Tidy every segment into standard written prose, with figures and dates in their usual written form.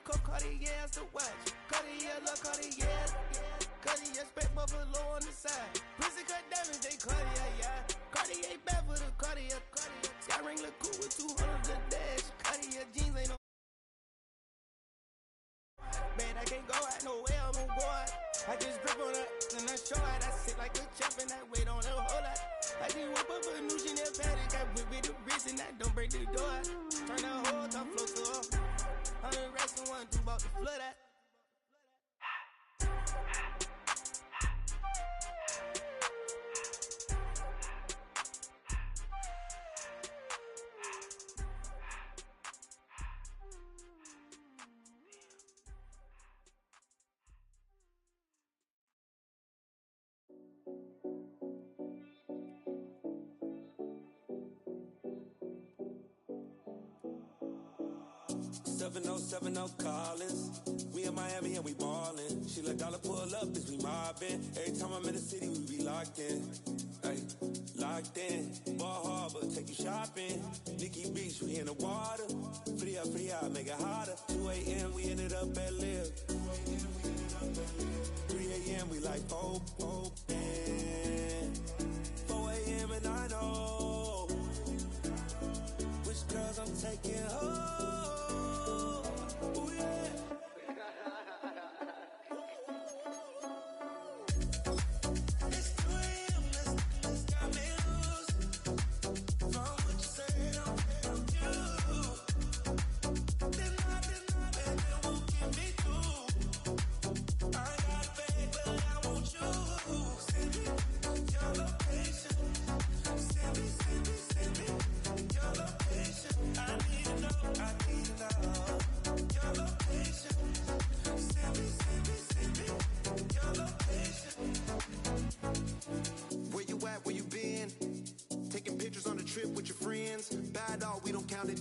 coke, Cartier's the watch. Cartier, love Cartier. Cartier, spec buffalo on the side. Pussy cut diamonds, they Cartier, yeah. Cartier bad for the Cartier. Sky ring look cool with 200 the dash. Cartier jeans ain't no. Man, I can't go out nowhere, I'm on board. I just grip on her and I show her. I sit like a champ and I wait on her whole lot. I just whip up a new Chanel pattern, got whip with the wrist and I don't break the door. Turn the whole top floor to her. 100 racks and one, two about to flood that. Seven oh Collins. We in Miami and we ballin'. She let dollar pull up as we mobbin'. Every time I'm in the city, we be locked in. Ay, locked in. Ball Harbor, take you shopping. Nikki Beach, we in the water. Free up, make it hotter. 2 a.m. we ended up at Live. 3 a.m. we like Pope. And 4 a.m. and I know which girls I'm taking home.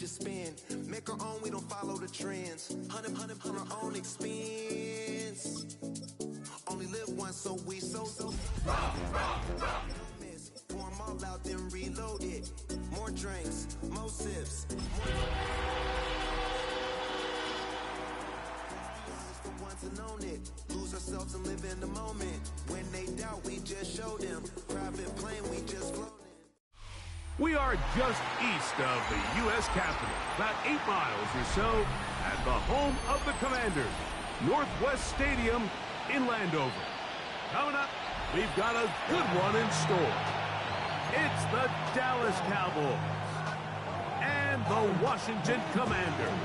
Just spin, make our own, we don't follow the trends. Hundred our own expense. Only live once, so we so. Pour 'em all out, then reload it. More drinks, more sips. For once and own it. Lose ourselves and live in the moment. When they doubt, we just show them. Private plane, we just float. We are just east of the U.S. Capitol, about 8 miles or so, at the home of the Commanders, Northwest Stadium in Landover. Coming up, we've got a good one in store. It's the Dallas Cowboys and the Washington Commanders.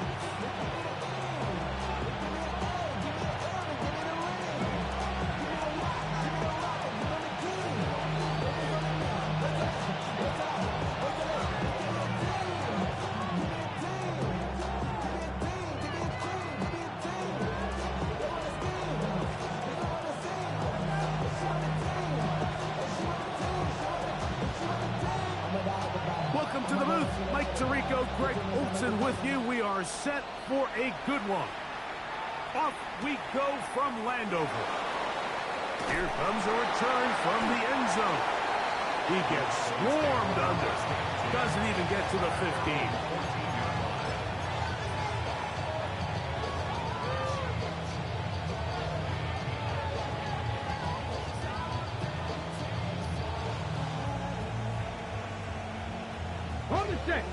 Welcome to the booth. Mike Tirico, Greg Olson with you. We are set for a good one. Off we go from Landover. Here comes a return from the end zone. He gets swarmed under. Doesn't even get to the 15. Set.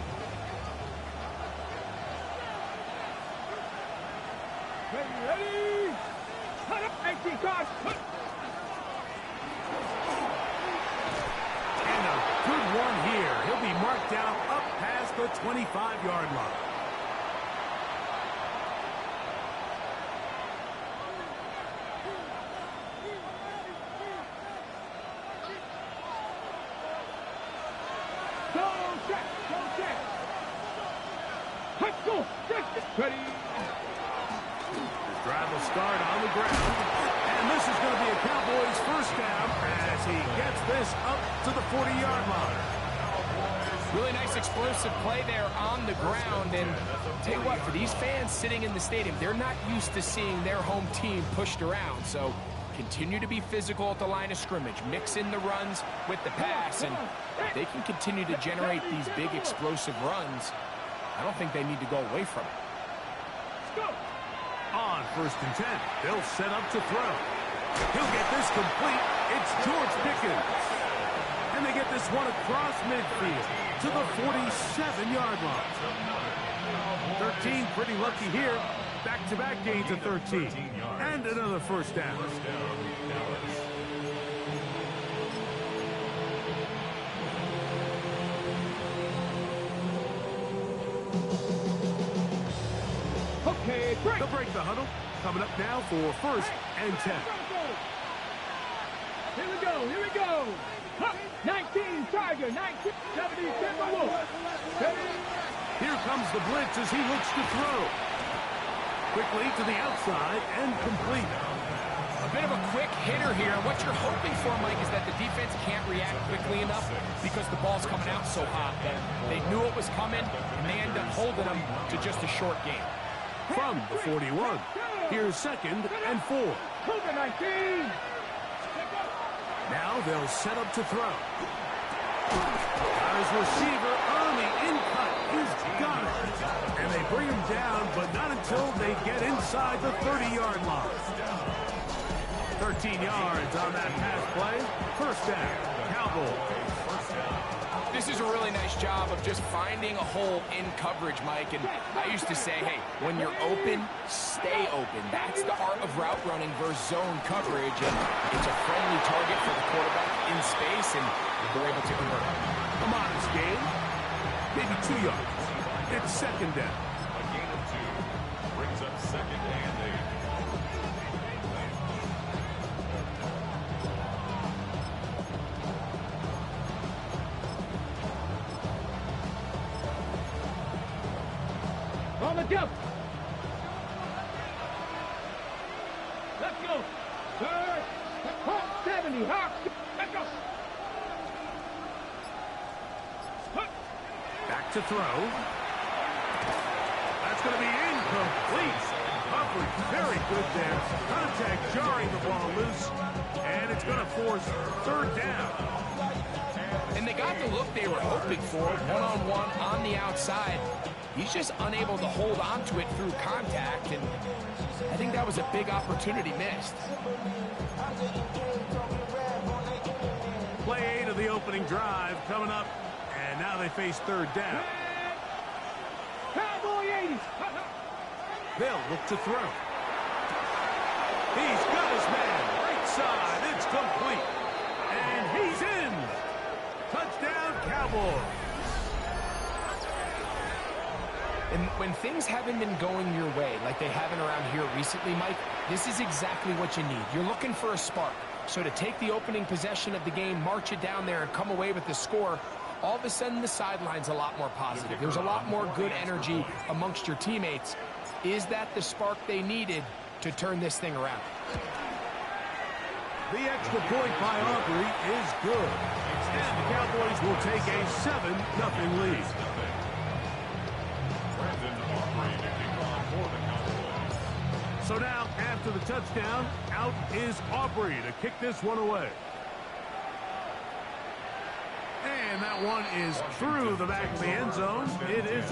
Ready? Cut up, 19 cards. And a good one here. He'll be marked down up past the 25-yard line. Ready. The drive will start on the ground. And this is going to be a Cowboys first down as he gets this up to the 40-yard line. Really nice explosive play there on the ground. And tell you what, for these fans sitting in the stadium, they're not used to seeing their home team pushed around. So continue to be physical at the line of scrimmage. Mix in the runs with the pass. And if they can continue to generate these big explosive runs, I don't think they need to go away from it. Go. On 1st and 10, they'll set up to throw. He'll get this complete. It's George Pickens. And they get this one across midfield to the 47-yard line. 13, pretty lucky here. Back-to-back gains of 13. And another first down. Okay, break. They'll break the huddle. Coming up now for 1st and 10. Here we go, here we go. 19, Tiger, 19, 70, Timberwolf. Here comes the blitz as he looks to throw. Quickly to the outside and complete. A bit of a quick hitter here. What you're hoping for, Mike, is that the defense can't react quickly enough because the ball's coming out so hot that they knew it was coming, and they end up holding them to just a short game. From the 41, here's 2nd and 4. Cougar 19. Now they'll set up to throw. Got his receiver early in cut. He's got it. And they bring him down, but not until they get inside the 30-yard line. 13 yards on that pass play. First down, Cowboys. This is a really nice job of just finding a hole in coverage, Mike. And I used to say, hey, when you're open, stay open. That's the art of route running versus zone coverage. And it's a friendly target for the quarterback in space, and they're able to convert it. A modest gain, maybe 2 yards. It's 2nd down. A gain of 2 brings up 2nd and 8. On the jump. Let's go. Third. 70. Hawk. Let's go. Back to throw. That's going to be incomplete. Coverage very good there. Contact jarring the ball loose. And it's going to force 3rd down. And they got the look they were hoping for, one-on-one on the outside. He's just unable to hold on to it through contact, and I think that was a big opportunity missed. Play 8 of the opening drive coming up, and now they face 3rd down. Cowboy 80s. They'll look to throw. He's got his man. Right side. It's complete. And he's in. Touchdown, Cowboys. And when things haven't been going your way, like they haven't around here recently, Mike, this is exactly what you need. You're looking for a spark. So to take the opening possession of the game, march it down there, and come away with the score, all of a sudden the sideline's a lot more positive. There's a lot more good energy amongst your teammates. Is that the spark they needed to turn this thing around? The extra point by Aubrey is good. And the Cowboys will take a 7-0 lead. So now, after the touchdown, out is Aubrey to kick this one away. And that one is through the back of the end zone. It is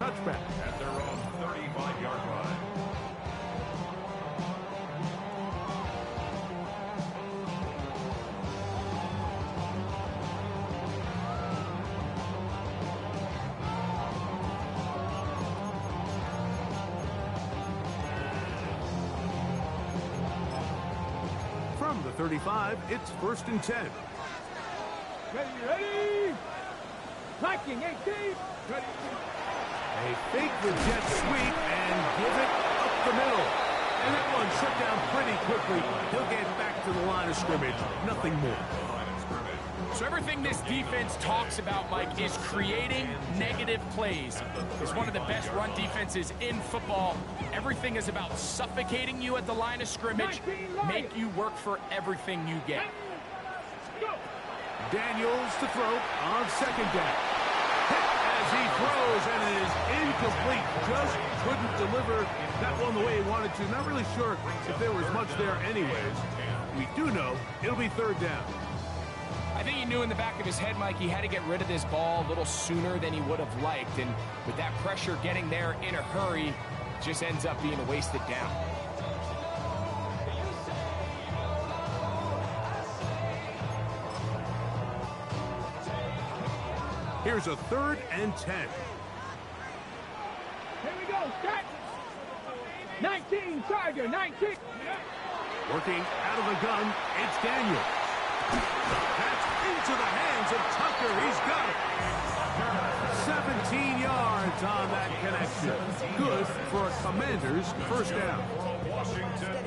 touchback. At their own 35-yard line. From the 35, it's 1st and 10. Ready? Blocking 18. Ready. They fake the jet sweep and give it up the middle. And that one shut down pretty quickly. He'll get back to the line of scrimmage. Nothing more. So everything this defense talks about, Mike, is creating negative plays. It's one of the best run defenses in football. Everything is about suffocating you at the line of scrimmage, make you work for everything you get. Daniels to throw on 2nd down. Hit as he throws, and it is incomplete. Just couldn't deliver that one the way he wanted to. Not really sure if there was much there anyways. We do know it'll be 3rd down. I think he knew in the back of his head, Mike, he had to get rid of this ball a little sooner than he would have liked. And with that pressure getting there in a hurry, just ends up being a wasted down. Here's a 3rd and 10. Here we go. Start. 19, Charger, 19. Working out of the gun, it's Daniels. That's into the hands of Tucker. He's got it. 17 yards on that connection. Good for a Commanders' 1st down.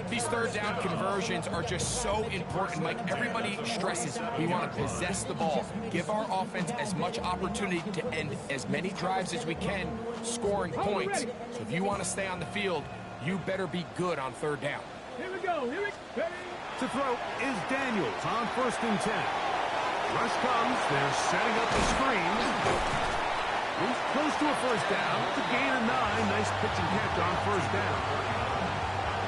These 3rd down conversions are just so important, Mike. Everybody stresses we want to possess the ball, give our offense as much opportunity to end as many drives as we can, scoring points. So if you want to stay on the field, you better be good on 3rd down. Here we go. Here we go. To throw is Daniels on 1st and 10. Rush comes. They're setting up the screen. Moves close to a 1st down. It's a gain of 9. Nice pitch and catch on 1st down.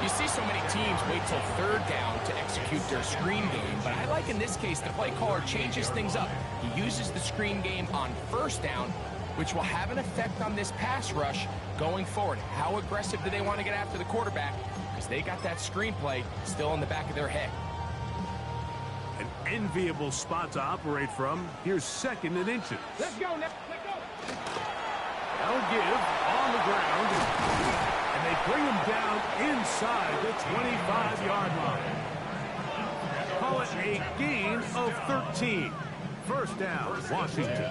You see so many teams wait till 3rd down to execute their screen game, but I like in this case the play caller changes things up. He uses the screen game on 1st down, which will have an effect on this pass rush going forward. How aggressive do they want to get after the quarterback? Because they got that screenplay still in the back of their head. An enviable spot to operate from. Here's 2nd and inches. Let's go, let's go. They'll give on the ground. And they bring him down inside the 25-yard line. Call it a gain of 13. 1st down, Washington.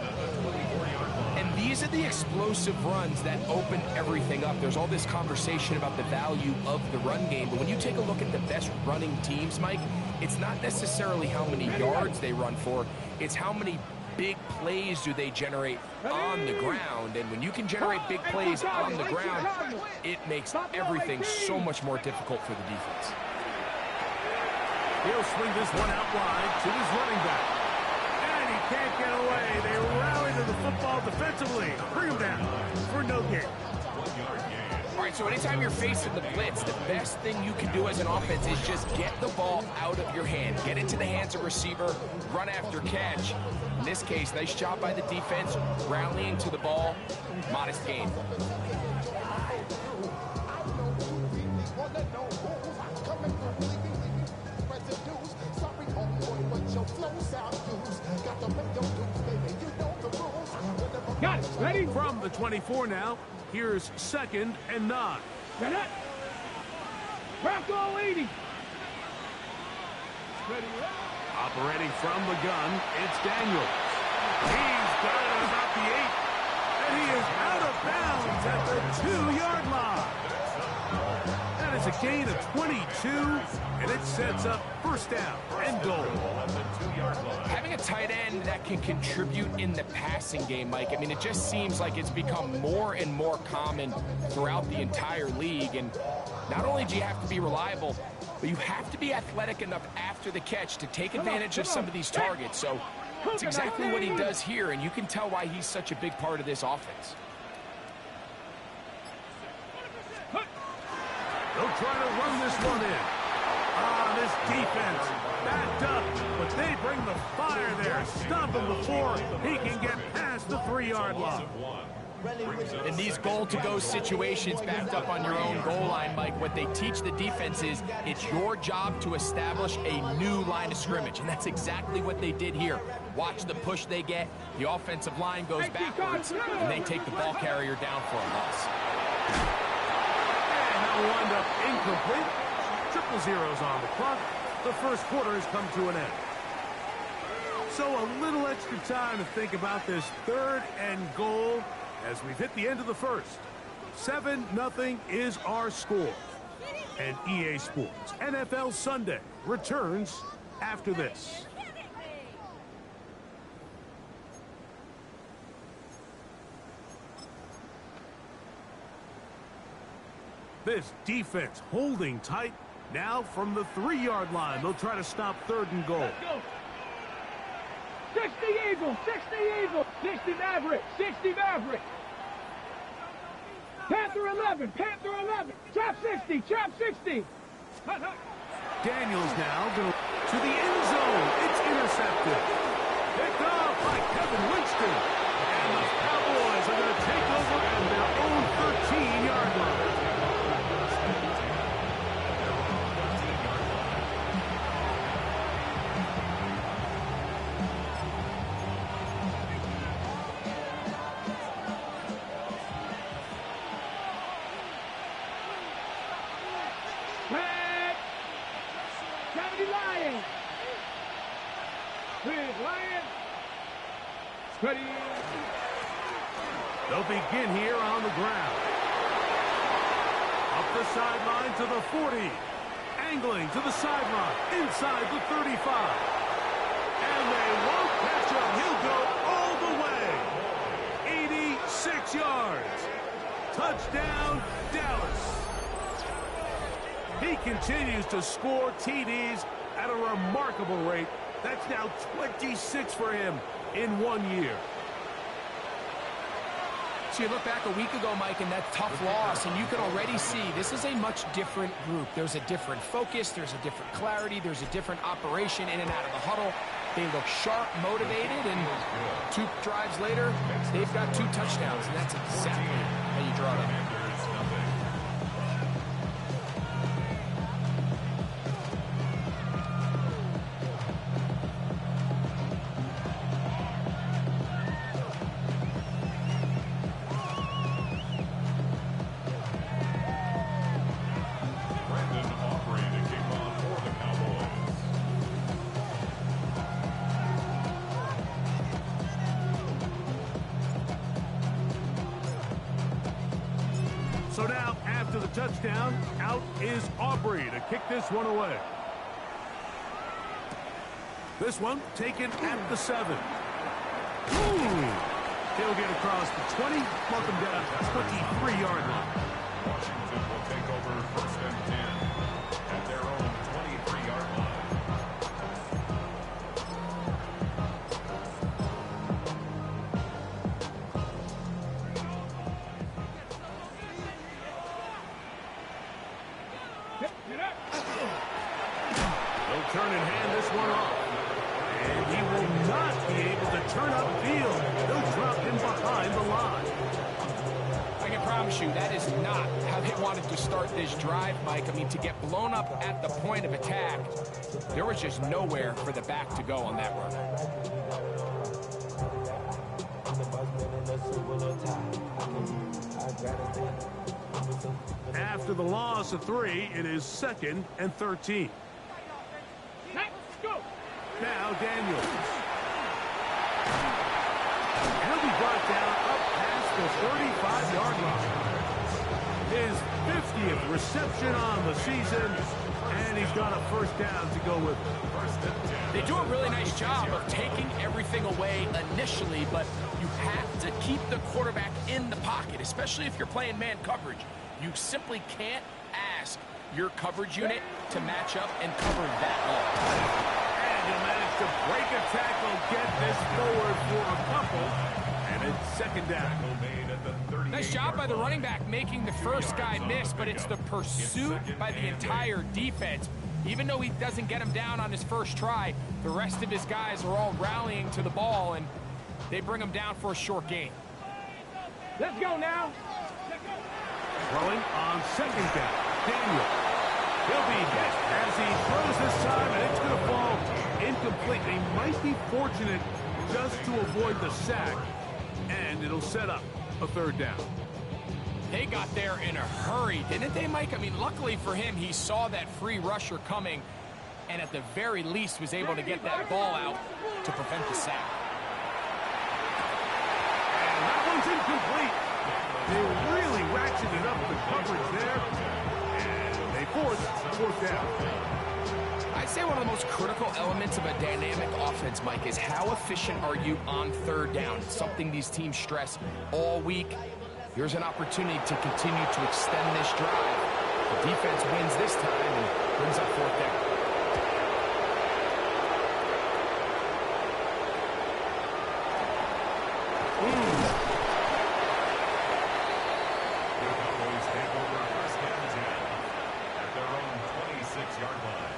And these are the explosive runs that open everything up. There's all this conversation about the value of the run game, but when you take a look at the best running teams, Mike, it's not necessarily how many yards they run for, it's how many big plays do they generate on the ground. And when you can generate big plays on the ground, it makes everything so much more difficult for the defense. He'll swing this one out wide to his running back. And he can't get away. They rally to the football defensively. Bring him down for no gain. All right, so anytime you're facing the blitz, the best thing you can do as an offense is just get the ball out of your hand. Get into the hands of receiver, run after catch. In this case, nice job by the defense, rallying to the ball, modest gain. Got it. Ready? From the 24 now, here's 2nd and 9. Got it. Bronco 80. Ready? Operating from the gun, it's Daniels. He's got it about the 8. And he is out of bounds at the 2-yard line. That is a gain of 22, and it sets up 1st down and goal. Having a tight end that can contribute in the passing game, Mike, I mean, it just seems like it's become more and more common throughout the entire league. And not only do you have to be reliable, but you have to be athletic enough after the catch to take advantage of some of these targets. So it's exactly what he does here, and you can tell why he's such a big part of this offense. They'll try to run this one in. This defense backed up, but they bring the fire there. Stop him before he can get past the 3-yard line. In these goal-to-go situations backed up on your own goal line, Mike, what they teach the defense is it's your job to establish a new line of scrimmage, and that's exactly what they did here. Watch the push they get. The offensive line goes backwards, and they take the ball carrier down for a loss. And that will wind up incomplete. Triple zeros on the clock. The first quarter has come to an end. So a little extra time to think about this 3rd and goal as we've hit the end of the first. 7-0 is our score. And EA Sports NFL Sunday returns after this. This defense holding tight. Now from the 3-yard line, they'll try to stop 3rd and goal. 60 Eagles, 60 Eagles, 60 Maverick, 60 Maverick. Panther 11, Panther 11, trap 60, trap 60. Daniels now to the end zone. It's intercepted. Picked off by Kevin Winston. And the Cowboys are going to take over at their own 13-yard line. Ready. They'll begin here on the ground. Up the sideline to the 40. Angling to the sideline. Inside the 35. And they won't catch him. He'll go all the way. 86 yards. Touchdown, Dallas. He continues to score TDs at a remarkable rate. That's now 26 for him in 1 year. So you look back a week ago, Mike, and that tough loss, and you can already see this is a much different group. There's a different focus, there's a different clarity, there's a different operation in and out of the huddle. They look sharp, motivated, and 2 drives later, they've got 2 touchdowns, and that's exactly how you draw it up. So now, after the touchdown, out is Aubrey to kick this one away. This one taken at the 7. He'll get across the 20, mark him down at the 23-yard line. Washington will take over 1st and 10 at their own 23-yard line. They'll turn and hand this one off. And he will not be able to turn upfield. They'll drop him behind the line. I can promise you that is not how they wanted to start this drive, Mike. I mean, to get blown up at the point of attack, there was just nowhere for the back to go on that run. After the loss of 3, it is 2nd and 13. Let's go. Now Daniels. And he'll be brought down up past the 35-yard line. His 50th reception on the season, and he's got a 1st down to go with it. They do a really nice job of taking everything away initially, but you have to keep the quarterback in the pocket, especially if you're playing man coverage. You simply can't ask your coverage unit to match up and cover that long. And he'll manage to break a tackle, get this forward for a couple, and it's 2nd down. Nice job by the running back making the first guy miss, but it's the pursuit by the entire defense. Even though he doesn't get him down on his first try, the rest of his guys are all rallying to the ball, and they bring him down for a short gain. Let's go now. Throwing on second down. Daniel. He'll be hit as he throws this time, and it's going to fall incomplete. They might be fortunate just to avoid the sack, and it'll set up a third down. They got there in a hurry, didn't they, Mike? I mean, luckily for him, he saw that free rusher coming, and at the very least was able to get that ball out to prevent the sack. And that one's incomplete. They really ratcheted up the coverage there, and they forced fourth down. I'd say one of the most critical elements of a dynamic offense, Mike, is how efficient are you on third down? It's something these teams stress all week. Here's an opportunity to continue to extend this drive. The defense wins this time and brings up fourth down. Cowboys take over first and 10 at their own 26-yard line.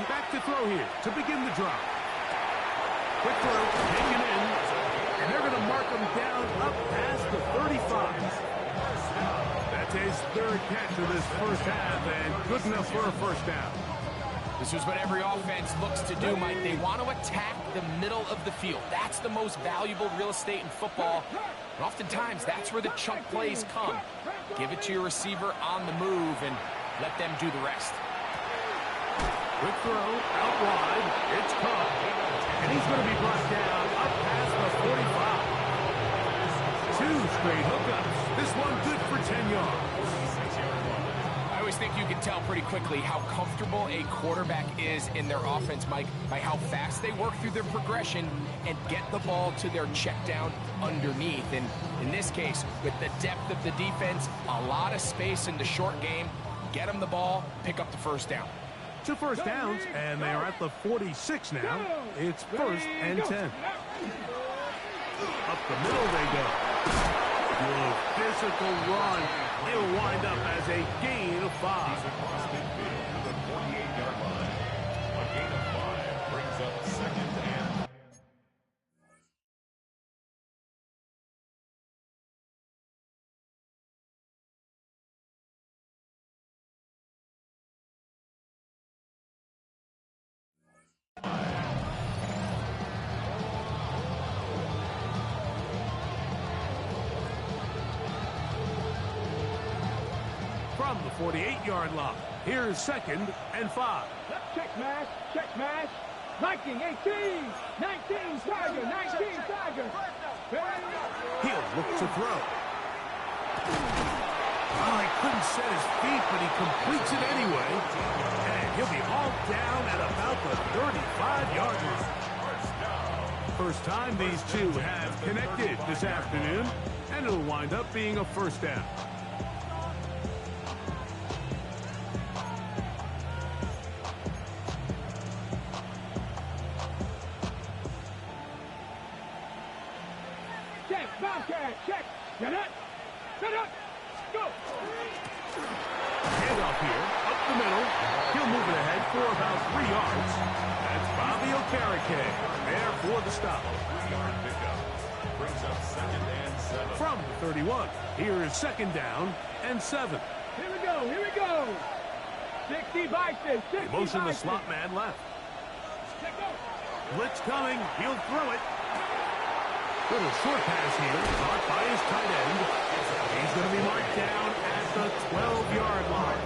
Back to throw here to begin the drive. Quick throw, taken in, and they're going to mark him down up past the 35. That's his third catch of this first half, and good enough for a first down. This is what every offense looks to do, Mike. They want to attack the middle of the field. That's the most valuable real estate in football. And oftentimes, that's where the chunk plays come. Give it to your receiver on the move and let them do the rest. Quick throw, out wide, it's caught, and he's going to be brought down up past the 45. Two straight hookups. This one good for 10 yards. I always think you can tell pretty quickly how comfortable a quarterback is in their offense, Mike, by how fast they work through their progression and get the ball to their check down underneath. And in this case, with the depth of the defense, a lot of space in the short game, get them the ball, pick up the first down. 2 first downs, and they are at the 46 now. It's first and 10. Up the middle they go. Good physical run. It'll wind up as a gain of 5. Across midfield to the 48-yard line. A gain of 5 brings up second and From the 48-yard line, here's second and 5. Check mash, check mash. 19, 18, 19, Tiger, 19, Tiger. He'll look to throw. Oh, he couldn't set his feet, but he completes it anyway. And he'll be hauled down at about the 35-yard line. First time these two have connected this afternoon, and it'll wind up being a first down. Check, Bobcat, check. Get it. Get it. Go. Handoff here, up the middle. He'll move it ahead for about 3 yards. That's Bobby Okereke there for the stop. 3-yard pickup brings up second and 7. From the 31, here is second down and 7. Here we go, here we go. 60 Bison, 60 Motion the Bison. slot man left. Check go. Blitz coming, he'll throw it. Little short pass here, caught by his tight end. He's going to be marked down at the 12-yard line.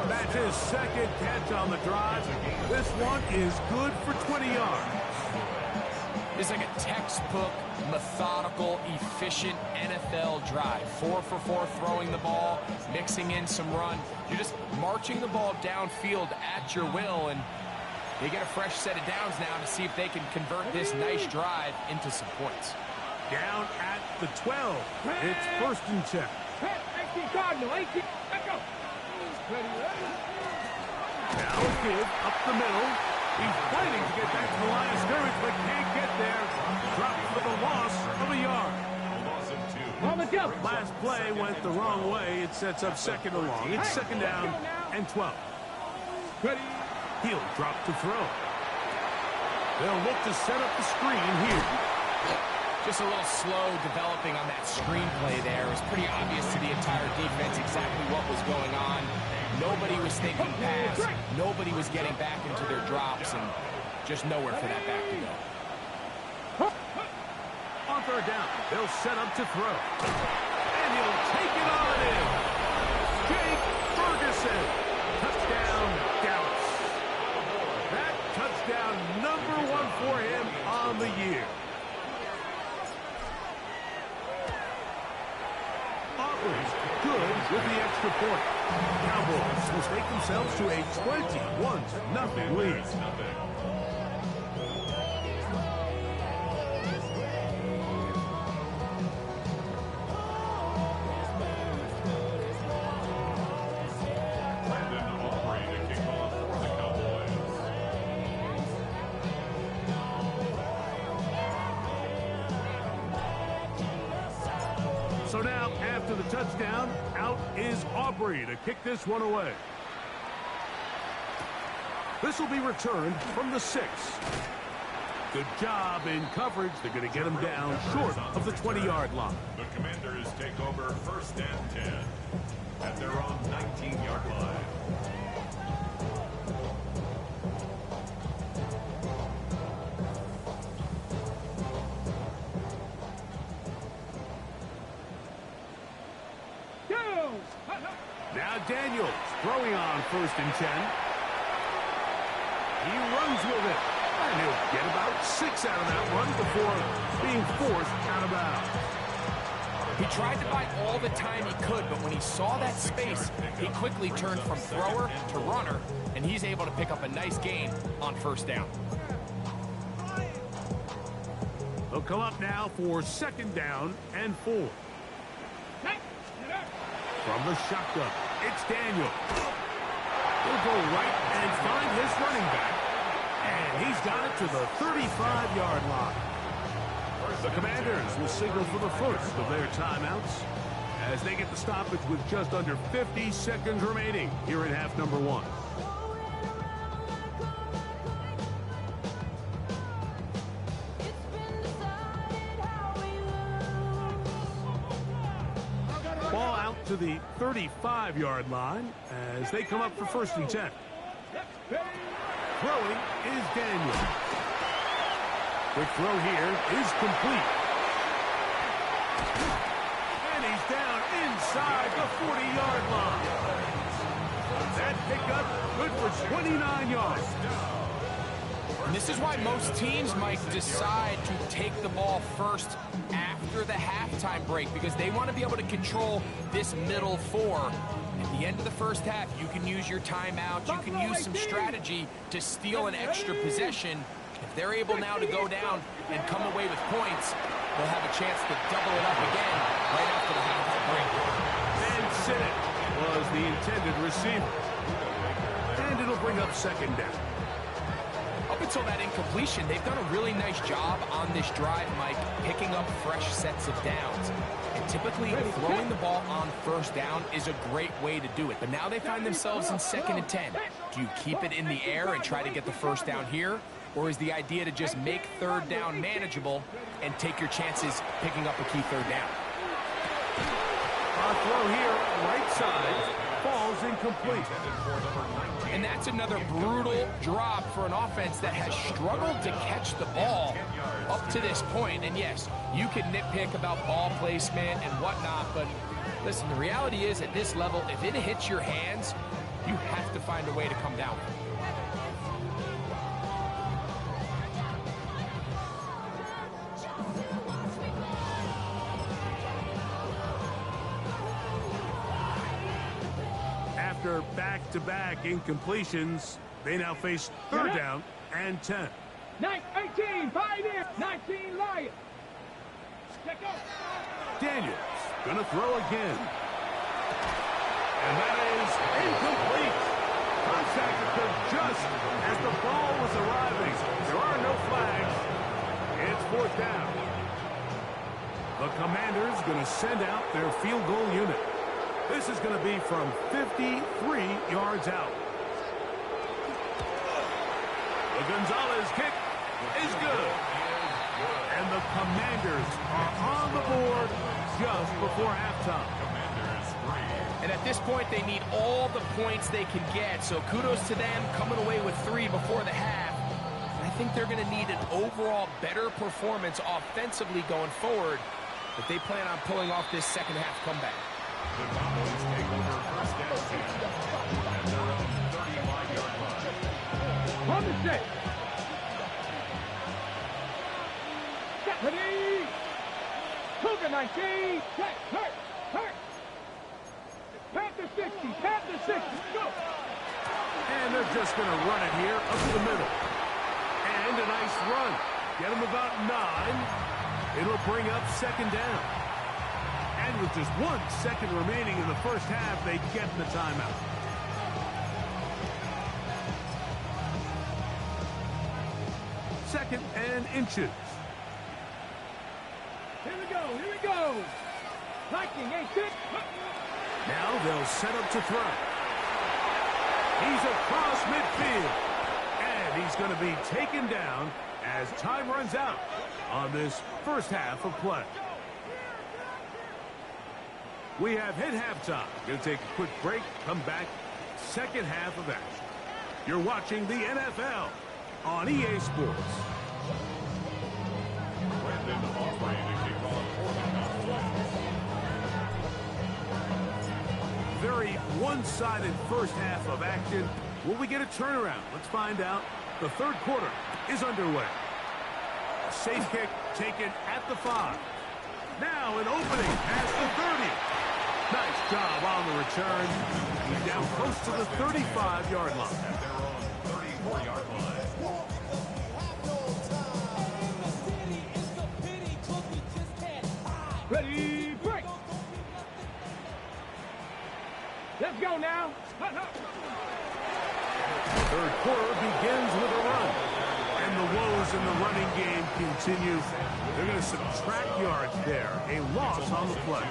That's his second catch on the drive. This one is good for 20 yards. It's like a textbook, methodical, efficient NFL drive. 4 for 4 throwing the ball, mixing in some run. You're just marching the ball downfield at your will, and they get a fresh set of downs now to see if they can convert this nice drive into some points. Down at the 12. It's first and 10. 18 Cardinal, 18. Let's go. Ready, ready. Now a give up the middle. He's fighting to get back to the line of scrimmage, but can't get the devil. Last play went the wrong way. It sets up second and long. It's second down and 12. Ready. He'll drop to throw. They'll look to set up the screen here. Just a little slow developing on that screenplay there. It was pretty obvious to the entire defense exactly what was going on. Nobody was thinking pass. Nobody was getting back into their drops, and just nowhere for that back to go. On third down, they'll set up to throw. And he'll take it on in. Jake Ferguson. Touchdown, Dallas. That touchdown number 1 for him on the year. Good with the extra point. Cowboys will take themselves to a 21-0 lead. So now, after the touchdown, out is Aubrey to kick this one away. This will be returned from the 6. Good job in coverage. They're going to get him down short of the 20-yard line. The Commanders take over first and 10 at their own 19-yard line. Now Daniels throwing on first and 10. He runs with it. And he'll get about 6 out of that run before being forced out of bounds. He tried to buy all the time he could, but when he saw that space, he quickly turned from thrower to runner, and he's able to pick up a nice gain on first down. They'll come up now for second down and 4. From the shotgun, it's Daniel. He'll go right and find his running back. And he's got it to the 35-yard line. The Commanders will signal for the first of their timeouts as they get the stoppage with just under 50 seconds remaining here in half number 1. Ball out to the 35-yard line as they come up for first and 10. Throwing is Daniel. Quick throw here is complete. And he's down inside the 40-yard line. That pickup good for 29 yards. And this is why most teams might decide to take the ball first after the halftime break, because they want to be able to control this middle 4. At the end of the first half, you can use your timeout, you can use some strategy to steal an extra possession. If they're able now to go down and come away with points, they'll have a chance to double it up again right after the halftime break. And Sinnott was the intended receiver. And it'll bring up second down. Up until that incompletion, they've done a really nice job on this drive, Mike, picking up fresh sets of downs. And typically, throwing the ball on first down is a great way to do it. But now they find themselves in second and 10. Do you keep it in the air and try to get the first down here? Or is the idea to just make third down manageable and take your chances picking up a key third down? Our throw here, right side, falls incomplete. And that's another brutal drop for an offense that has struggled to catch the ball up to this point. And yes, you can nitpick about ball placement and whatnot, but listen, the reality is at this level, if it hits your hands, you have to find a way to come down. After back-to-back incompletions, they now face third down and 10. 18, Pioneer, 19, Lion. Daniels gonna throw again. And that is incomplete. Contact occurred just as the ball was arriving. There are no flags. It's fourth down. The Commanders going to send out their field goal unit. This is going to be from 53 yards out. The Gonzalez kick is good. And the Commanders are on the board just before halftime. And at this point, they need all the points they can get. So kudos to them coming away with 3 before the half. And I think they're going to need an overall better performance offensively going forward if they plan on pulling off this second half comeback. The Cowboys take over first and 10 at their own 35-yard line. On the set. Ready. Cougar 19. Check. Hurt. Panther 60. Panther 60. Go. And they're just going to run it here up the middle. And a nice run. Get them about 9. It'll bring up second down. And with just 1 second remaining in the first half, they get the timeout. Second and inches. Here we go. Viking 8-6. Now they'll set up to throw. He's across midfield. And he's going to be taken down as time runs out on this first half of play. We have hit halftime. Going to take a quick break, come back, second half of action. You're watching the NFL on EA Sports. Brandon offering to kick off for the Cowboys. Very one-sided first half of action. Will we get a turnaround? Let's find out. The third quarter is underway. A safe kick taken at the 5. Now an opening past the 30. Nice job on the return. He's down close to the 35-yard line. At their own 34-yard line. Ready, break. Let's go now. Third quarter begins with a run. And the woes in the running game continue. They're going to subtract yards there. A loss on the play.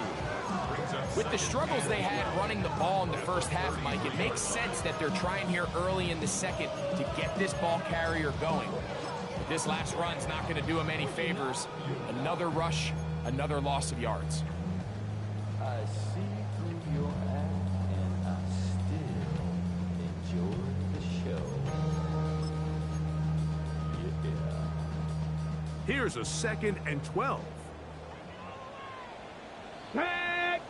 With the struggles they had running the ball in the first half, Mike, it makes sense that they're trying here early in the second to get this ball carrier going. But this last run's not going to do him any favors. Another rush, another loss of yards. I see through your act and I still enjoy the show. Yeah. Here's a 2nd and 12. Tag.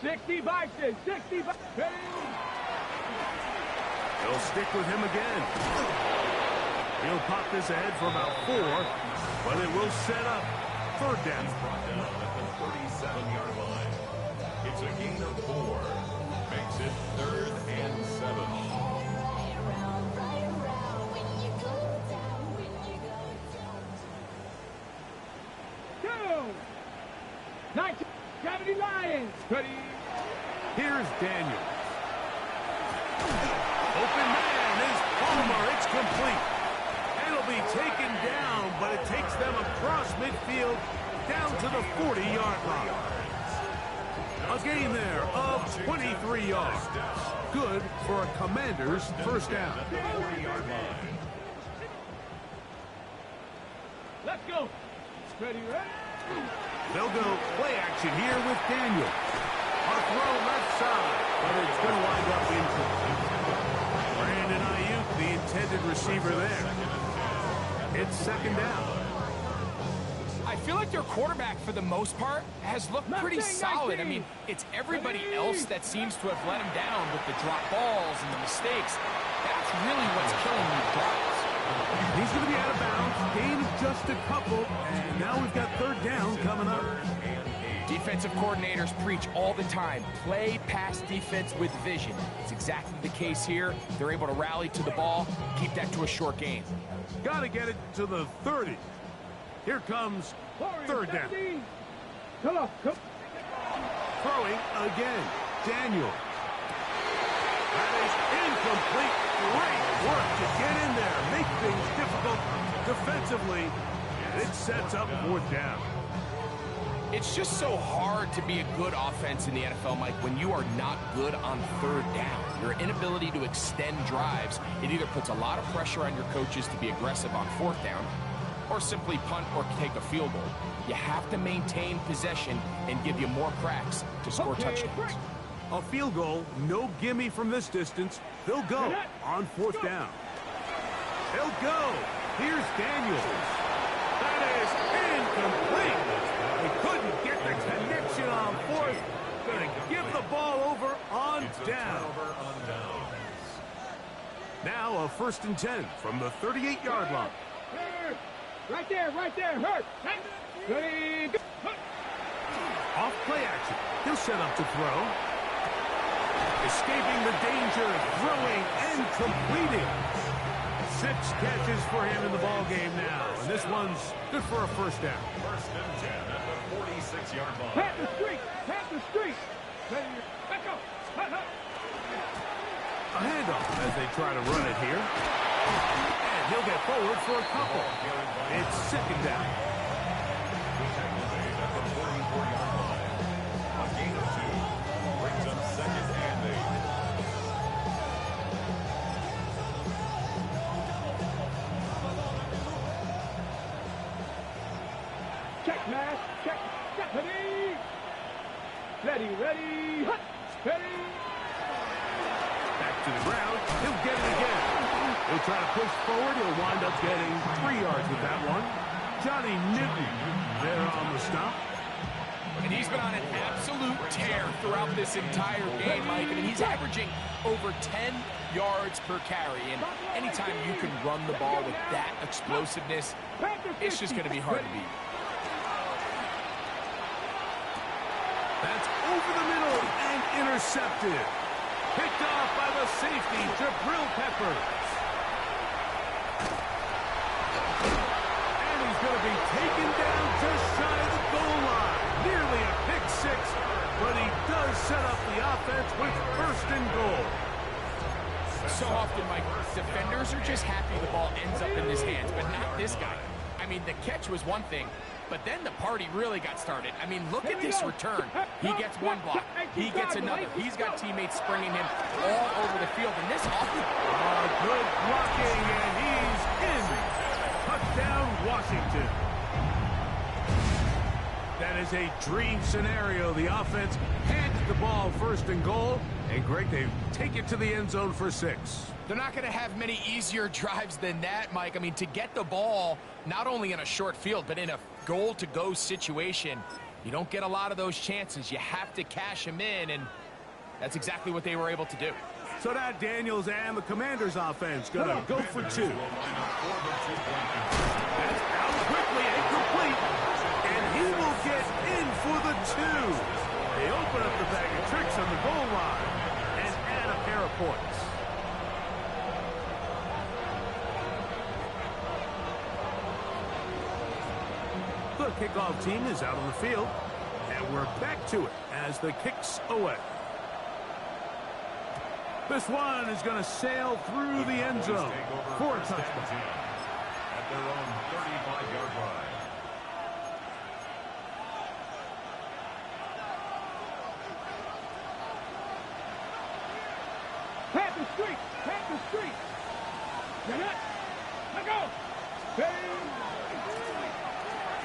60 Bison. 60 Bison. They'll stick with him again. He'll pop this ahead for about 4, but it will set up third down. Brought down at the 37-yard line. It's a gain of 4. Makes it 3rd and 7. Go. 19. Gravity Lions. Ready. Here's Daniel. Open man is Palmer. It's complete. It'll be taken down, but it takes them across midfield down to the 40-yard line. A gain there of 23 yards. Good for a Commander's first down. Let's go. Ready. They'll go play action here with Daniel. A throw left side, but it's going to wind up incomplete. Brandon Ayuk, the intended receiver there. It's second down. I feel like their quarterback, for the most part, has looked pretty solid. I mean, it's everybody else that seems to have let him down with the drop balls and the mistakes. That's really what's killing these drives. He's going to be out of bounds. Gain of just a couple, and now we've got third down coming up. Defensive coordinators preach all the time, play pass defense with vision. It's exactly the case here. They're able to rally to the ball, keep that to a short gain. Got to get it to the 30. Here comes third down. Come on. Throwing again. Daniel. That is incomplete. Great work to get in there. Make things difficult defensively. It sets up fourth down. It's just so hard to be a good offense in the NFL, Mike, when you are not good on third down. Your inability to extend drives, it either puts a lot of pressure on your coaches to be aggressive on fourth down or simply punt or take a field goal. You have to maintain possession and give you more cracks to score touchdowns. A field goal, no gimme from this distance. They'll go on fourth down. They'll go. Here's Daniels. That is incomplete. He couldn't get the connection on fourth. Going to give the ball over on down. Now a 1st and 10 from the 38-yard line. Right there, hurt. Ready, go. Off play action. He'll set up to throw. Escaping the danger, throwing and completing. 6 catches for him in the ball game now. And this one's good for a 1st down. 1st and 10 at the 46-yard line. Pat the street. Ready, back up. A handoff as they try to run it here. And he'll get forward for a couple. It's 2nd down. At the 44-yard line. A gain of 2 brings up 2nd and 8. Check, Matt. Check. Ready. Hut. Ready. Back to the ground. He'll get it again. He'll try to push forward. He'll wind up getting 3 yards with that one. Johnny Newton there on the stop. And he's been on an absolute tear throughout this entire game, Mike. I mean, he's averaging over 10 yards per carry. And anytime you can run the ball with that explosiveness, it's just going to be hard to beat. That's over the middle and intercepted. Picked off by the safety, Jabril Peppers. And he's going to be taken down just shy of the goal line. Nearly a pick 6, but he does set up the offense with 1st and goal. So often, Mike, defenders are just happy the ball ends up in his hands, but not this guy. I mean, the catch was one thing, but then the party really got started. I mean, look at this return. He gets one block. He gets another. He's got teammates springing him all over the field. And this offense... Good blocking, and he's in. Touchdown, Washington. That is a dream scenario. The offense hands the ball 1st and goal. And Greg, they take it to the end zone for 6. They're not going to have many easier drives than that, Mike. I mean, to get the ball, not only in a short field, but in a goal-to-go situation, you don't get a lot of those chances. You have to cash them in, and that's exactly what they were able to do. So now Daniels and the Commanders' offense going to go for 2. That's out quickly and complete, and he will get in for the 2. They open up the bag of tricks on the goal line and add a pair of points. The kickoff team is out on the field, and we're back to it as the kick's away. This one is going to sail through the end zone for a touchdown. At their own 35-yard line. Pat the street. Let go.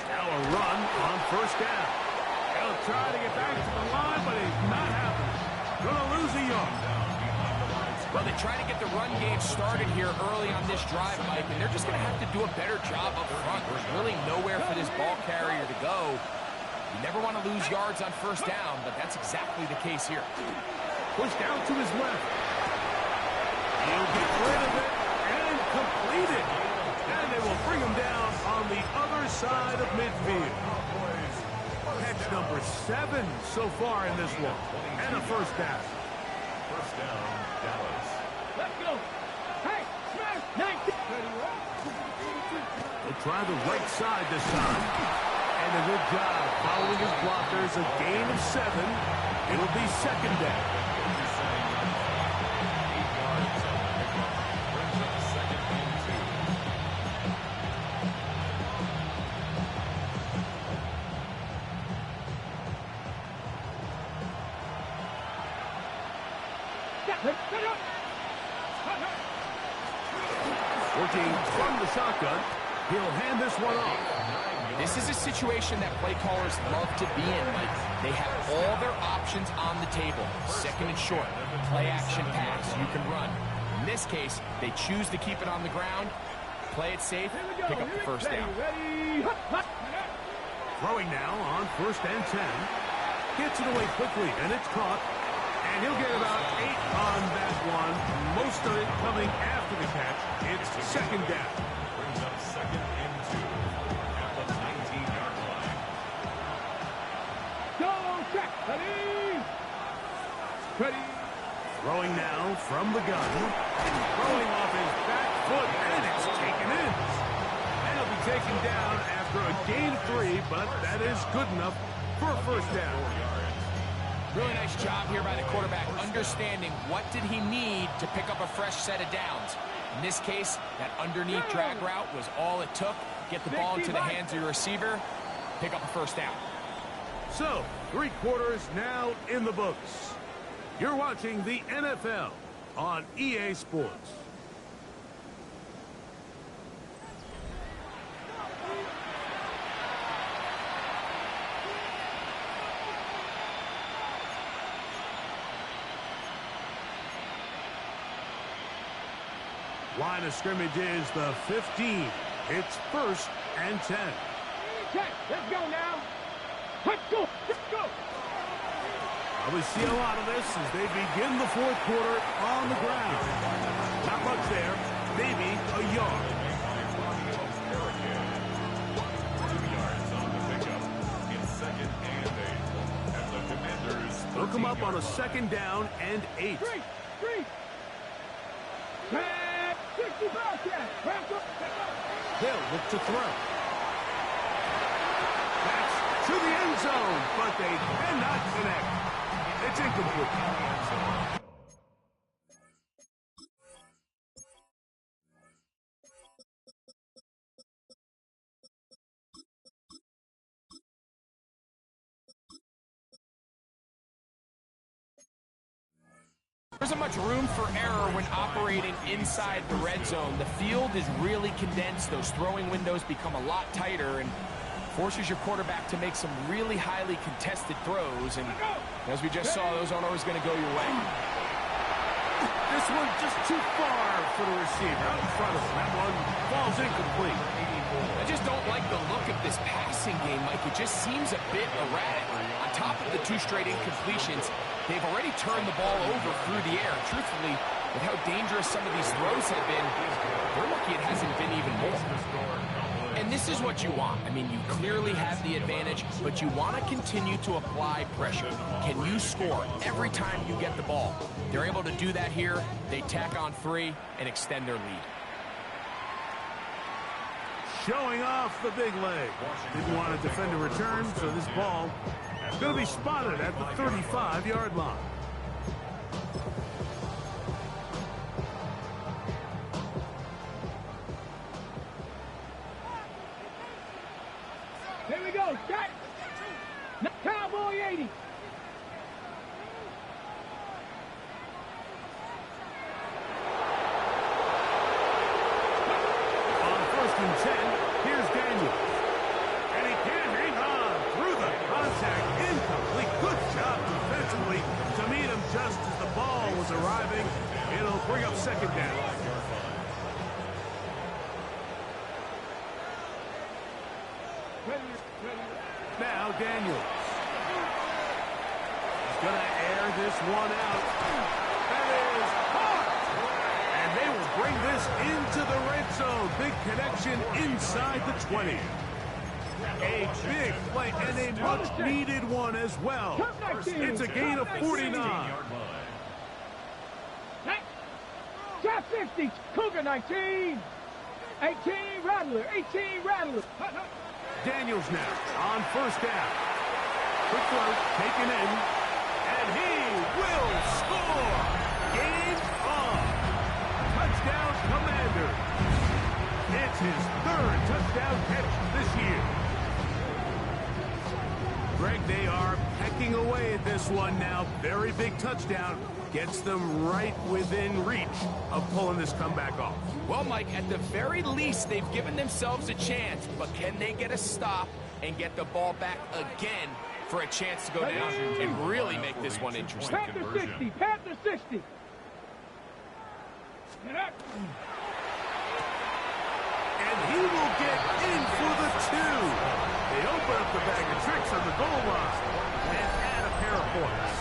Now a run on 1st down. He'll try to get back to the line, but he's not happening. Going to lose a yard. Well, they try to get the run game started here early on this drive, Mike, and they're just going to have to do a better job up front. There's really nowhere for this ball carrier to go. You never want to lose yards on 1st down, but that's exactly the case here. Pushed down to his left. He'll get rid of it and complete it. And they will bring him down on the other side of midfield. Catch number 7 so far in this one. And a 1st down. 1st down, Dallas. Let's go. Hey, smash. 19. They'll try the right side this time. And a good job following his blockers. A gain of 7. It'll be 2nd down. Working from the shotgun, he'll hand this one off. This is a situation that play callers love to be in, Mike. They have all their options on the table. Second and short, play action pass, you can run. In this case, they choose to keep it on the ground, play it safe, pick up the first down. Throwing now on 1st and 10. Gets it away quickly, and it's caught. And he'll get about 8 on that one. Most of it coming after the catch. It's 2nd down. Brings up 2nd and 2 at the 19-yard line. Go check. Ready. Throwing now from the gun. Throwing off his back foot, and it's taken in. And he'll be taken down after a gain of 3, but that is good enough for a 1st down. Really nice job here by the quarterback, understanding what did he need to pick up a fresh set of downs. In this case, that underneath drag route was all it took. Get the ball into the hands of your receiver, pick up a 1st down. So, 3 quarters now in the books. You're watching the NFL on EA Sports. Line of scrimmage is the 15. It's 1st and 10. Check. Let's go now. Let's go. Let's go. We see a lot of this as they begin the 4th quarter on the ground. Not much there. Maybe a yard. 2 yards on the pickup. It's 2nd and 8. At the Commanders' They'll come up on a 2nd down and 8. 3. 65 yard. They'll look to throw. That's to the end zone, but they cannot connect. It's incomplete. There isn't much room for error when operating inside the red zone. The field is really condensed. Those throwing windows become a lot tighter and forces your quarterback to make some really highly contested throws. And as we just saw, those aren't always going to go your way. This one just too far for the receiver out in front of him. That one falls incomplete. I just don't like the look of this passing game, Mike. It just seems a bit erratic. On top of the 2 straight incompletions, they've already turned the ball over through the air. Truthfully, with how dangerous some of these throws have been, they're lucky it hasn't been even more. And this is what you want. I mean, you clearly have the advantage, but you want to continue to apply pressure. Can you score every time you get the ball? They're able to do that here. They tack on 3 and extend their lead. Showing off the big leg. Didn't want to defend a return, so this ball is going to be spotted at the 35-yard line. Here we go. Shot. Cowboy 80. On 1st and 10, here's Daniels. And he can't hang on through the contact. Incomplete. Good job defensively to meet him just as the ball was arriving. It'll bring up 2nd down. Now Daniels. He's going to air this one out. That is caught. And they will bring this into the red zone. Big connection inside the 20. A big play and a much-needed one as well. It's a gain of 49. Shot 50. Cougar 19. 18 Rattler. 18 Rattler. Daniels now on 1st down. Quick throw taken in. And he will score. Game on. Touchdown Commanders. It's his 3rd touchdown catch this year. Greg, they are picking away at this one now. Very big touchdown. Gets them right within reach of pulling this comeback off. Well, Mike, at the very least, they've given themselves a chance, but can they get a stop and get the ball back again for a chance to go down and really make this one interesting? Panther 60, Panther 60. Get up. And he will get in for the 2. They open up the bag of tricks on the goal line and add a pair of points.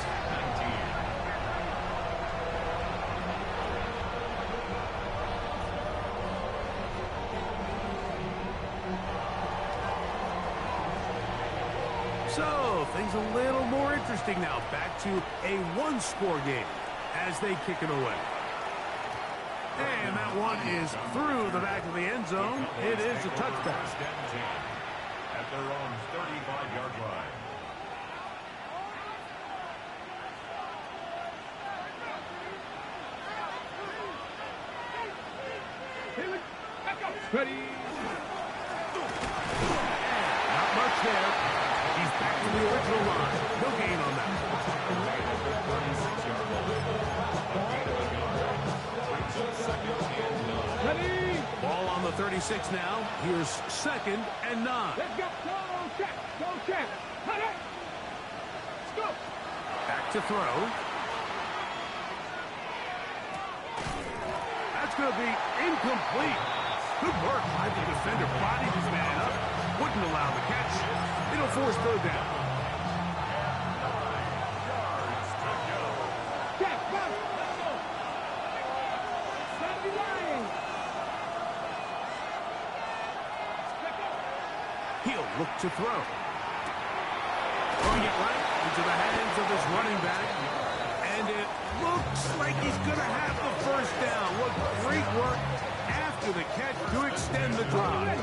So, things a little more interesting now. Back to a one-score game as they kick it away. And that one is through the back of the end zone. It is a touchdown. At their own 35-yard line. Ready. Not much there. He's back to the original line. No gain on that. Ready. Ball on the 36 now. Here's 2nd and 9. Let's go. Go check. Go check. Cut it. Let's go. Back to throw. That's going to be incomplete. Good work by the defender. Bodied his man up. Wouldn't allow the catch. It'll force third down. Check. Go. Let's go. 79. He'll look to throw. Throwing it right into the hands of his running back. And it looks like he's going to have the first down. What great work after the catch to extend the drive.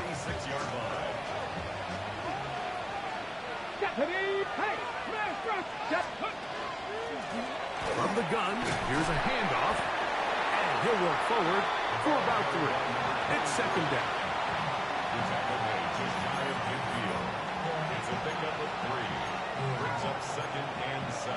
From the gun, here's a handoff. And he'll work forward for about 3. It's 2nd down. It's a pickup of 3. Brings up 2nd and 7.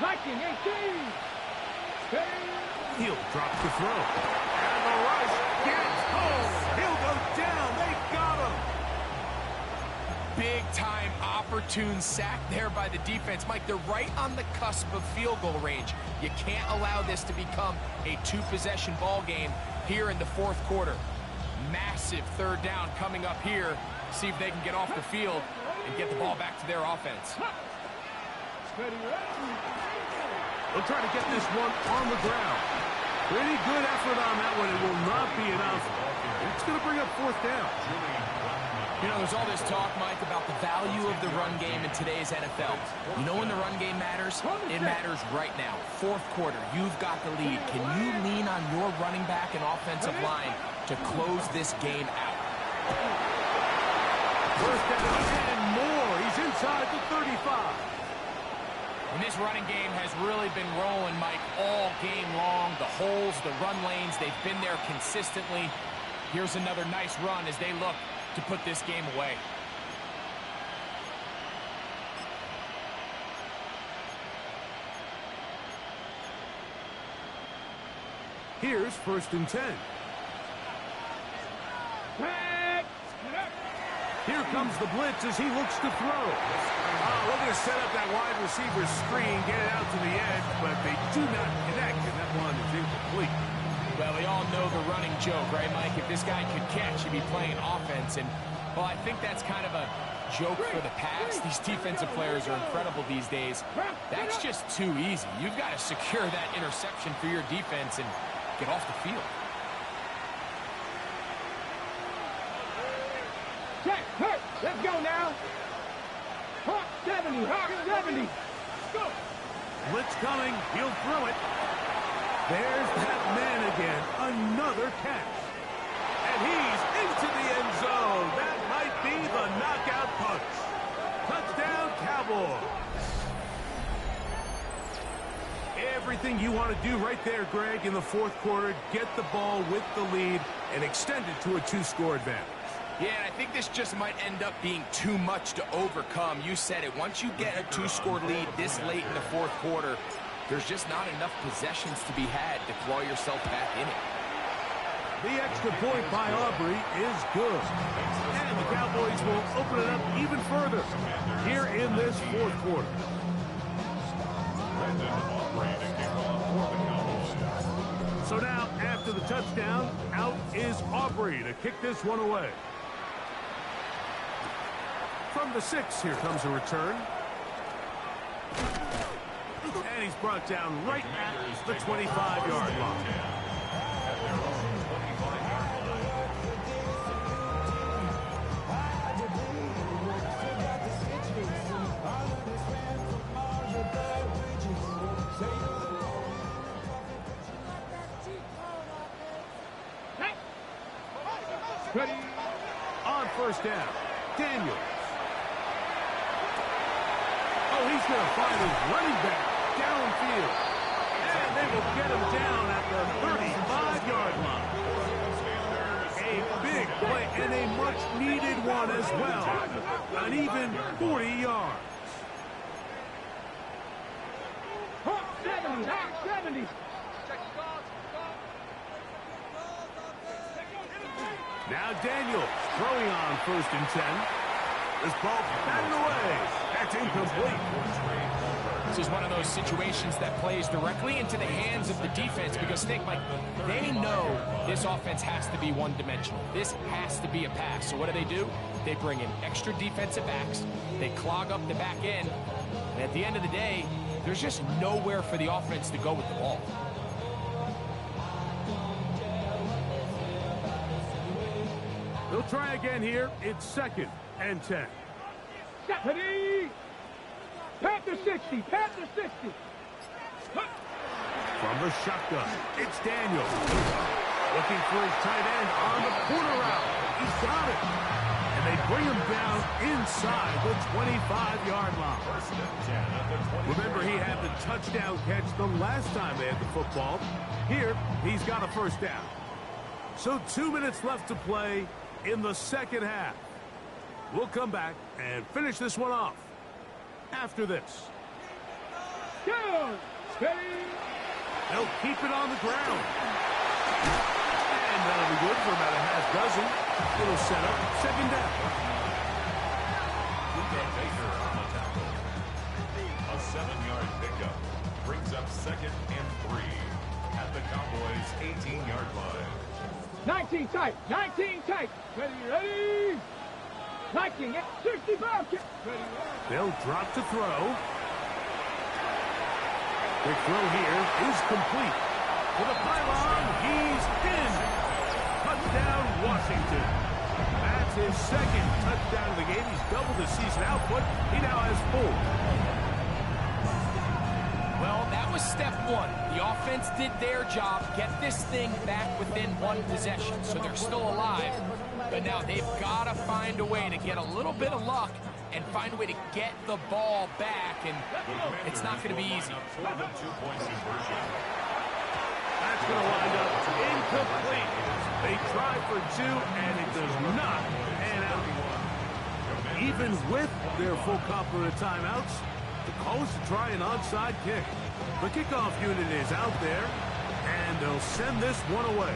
Liking 18. He'll drop the throw. And the rush gets home. He'll go down. They got him. Big-time opportune sack there by the defense. Mike, they're right on the cusp of field goal range. You can't allow this to become a 2-possession ball game here in the 4th quarter. Massive 3rd down coming up here. See if they can get off the field and get the ball back to their offense. They'll try to get this one on the ground. Pretty good effort on that one. It will not be enough. It's going to bring up 4th down. You know, there's all this talk, Mike, about the value of the run game in today's NFL. You know when the run game matters? It matters right now. 4th quarter, you've got the lead. Can you lean on your running back and offensive line to close this game out? 1st down and more. He's inside the 35. And this running game has really been rolling, Mike, all game long. The holes, the run lanes, they've been there consistently. Here's another nice run as they look to put this game away. Here's 1st and 10. Here comes the blitz as he looks to throw. Looking to set up that wide receiver screen, get it out to the edge, but they do not connect, and that one is incomplete. Well, we all know the running joke, right, Mike? If this guy could catch, he'd be playing offense, and, well, I think that's kind of a joke for the past. These defensive players are incredible these days. That's just too easy. You've got to secure that interception for your defense and get off the field. Check, hurt. Let's go now. Hawk 70, Hawk 70. Go. Blitz coming. He'll throw it. There's that man again. Another catch. And he's into the end zone. That might be the knockout punch. Touchdown, Cowboys. everything you want to do right there, Greg, in the fourth quarter. Get the ball with the lead and extend it to a 2-score advantage. Yeah, and I think this just might end up being too much to overcome. You said it. Once you get a 2-score lead this late in the fourth quarter, there's just not enough possessions to be had to claw yourself back in it. The extra point by Aubrey is good. And the Cowboys will open it up even further here in this fourth quarter. So now, after the touchdown, out is Aubrey to kick this one away. From the 6, here comes a return. And he's brought down right at the 25-yard line. Ready. On first down, Daniels. Oh, he's going to find his running back downfield. And they will get him down at the 35-yard line. A big play and a much-needed one as well. An even 40 yards. 70, 70. Now Daniels throwing on first and 10. This ball batted away. That's incomplete. This is one of those situations that plays directly into the hands of the defense because think, like, they know this offense has to be one-dimensional. This has to be a pass. So what do? They bring in extra defensive backs. They clog up the back end. And at the end of the day, there's just nowhere for the offense to go with the ball. They'll try again here. It's 2nd and 10. Ready. Panther 60. Panther 60. From the shotgun, it's Daniels. Looking for his tight end on the corner route. He's got it. And they bring him down inside the 25-yard line. Remember, he had the touchdown catch the last time they had the football. Here, he's got a first down. So 2 minutes left to play in the second half. We'll come back and finish this one off after this. Go. Ready. They'll keep it on the ground. And that'll be good for about a half dozen. It'll set up second down. Baker on the tackle. A 7-yard pickup brings up 2nd and 3 at the Cowboys' 18-yard line. 19 tight. 19 tight. Ready, ready. 19 at 65. Ready, ready. They'll drop to throw. The throw here is complete. To the pylon, he's in. Touchdown, Washington. That's his 2nd touchdown of the game. He's doubled his season output. He now has 4. Well, that was step 1. The offense did their job, get this thing back within 1 possession, so they're still alive. But now they've got to find a way to get a little bit of luck and find a way to get the ball back, and it's not going to be easy. That's going to wind up incomplete. They try for 2, and it does not pan out. Even with their full complement of timeouts, the call is to try an onside kick. The kickoff unit is out there, and they'll send this one away.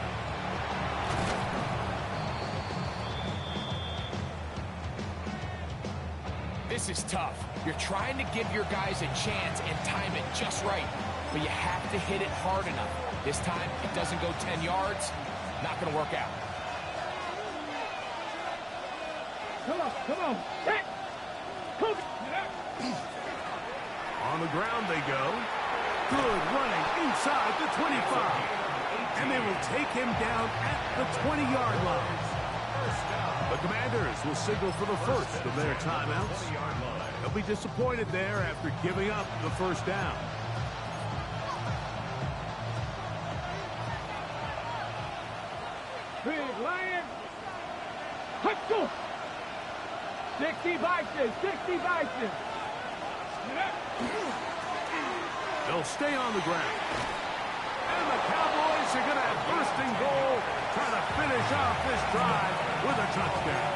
This is tough. You're trying to give your guys a chance and time it just right, but you have to hit it hard enough. This time, it doesn't go 10 yards. Not going to work out. Come on, come on. Set. On the ground they go. Good running inside the 25. And they will take him down at the 20-yard line. The Commanders will signal for the first of their timeouts. They'll be disappointed there after giving up the first down. Big Lion. Let's go. 60 Bison. 60 Bison. They'll stay on the ground. And the Cowboys are going to have first and goal, trying to finish off this drive with a touchdown.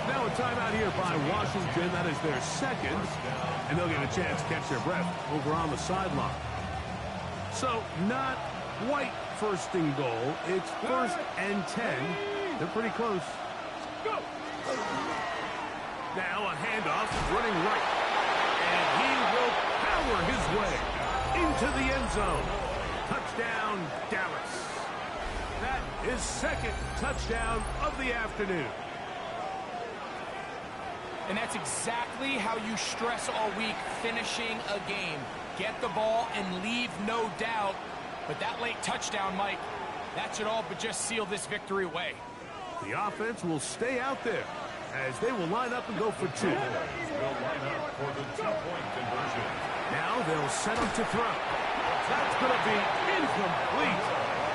Now a timeout here by Washington. That is their second. And they'll get a chance to catch their breath over on the sideline. So not quite first and goal. It's first and 10. They're pretty close. Go! Now a handoff running right. And he will power his way into the end zone. Touchdown, Dallas. That is second touchdown of the afternoon. And that's exactly how you stress all week, finishing a game. Get the ball and leave no doubt. But that late touchdown, Mike, that should all but just seal this victory away. The offense will stay out there as they will line up and go for two. Will line up for the two-point conversion. Now they'll set up to throw. That's going to be incomplete.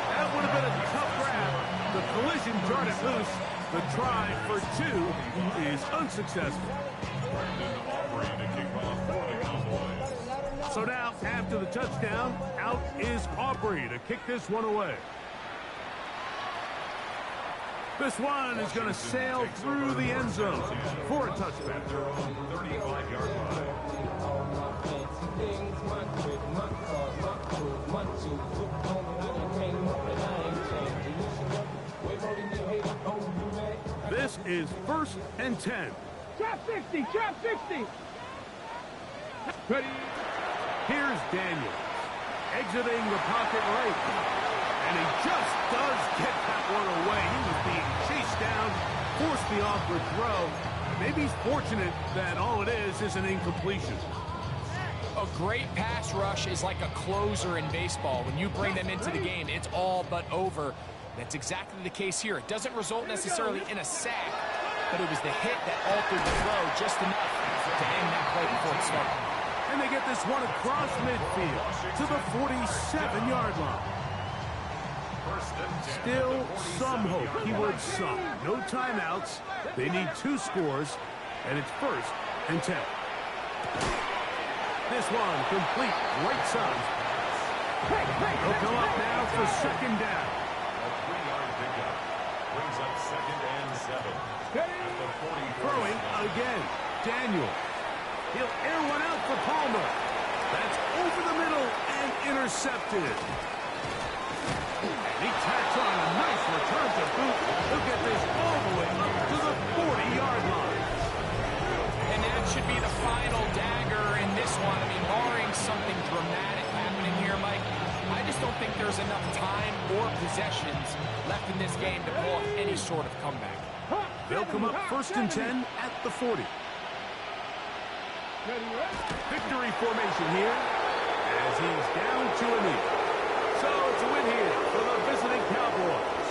That would have been a tough grab. The collision jarred it loose. The try for two is unsuccessful. Brandon Aubrey to kick off for the Cowboys. So now, after the touchdown, out is Aubrey to kick this one away. This one is going to sail through the end zone for a touchdown. 35-yard line. This is first and 10. Trap 60, trap 60. Ready? Here's Daniels exiting the pocket right. And he just does get that one away. He was being chased down, forced the awkward throw. Maybe he's fortunate that all it is an incompletion. A great pass rush is like a closer in baseball. When you bring them into the game, it's all but over. That's exactly the case here. It doesn't result necessarily in a sack, but it was the hit that altered the throw just enough to end that play before it started. And they get this one across midfield to the 47-yard line. Still some hope, keyword some. No timeouts. They need two scores, and it's first and 10. This one complete right side. They'll come up now for second down. A 3-yard pickup brings up second and 7. At the 44. Throwing again. Daniel. He'll air one out for Palmer. That's over the middle and intercepted. He tacks on a nice return to boot. He'll get this all the way up to the 40-yard line. And that should be the final dagger in this one. I mean, barring something dramatic happening here, Mike, I just don't think there's enough time or possessions left in this game to pull off any sort of comeback. They'll come up first and 10 at the 40. Victory formation here as he's down to a knee. So it's a win here for the visiting Cowboys.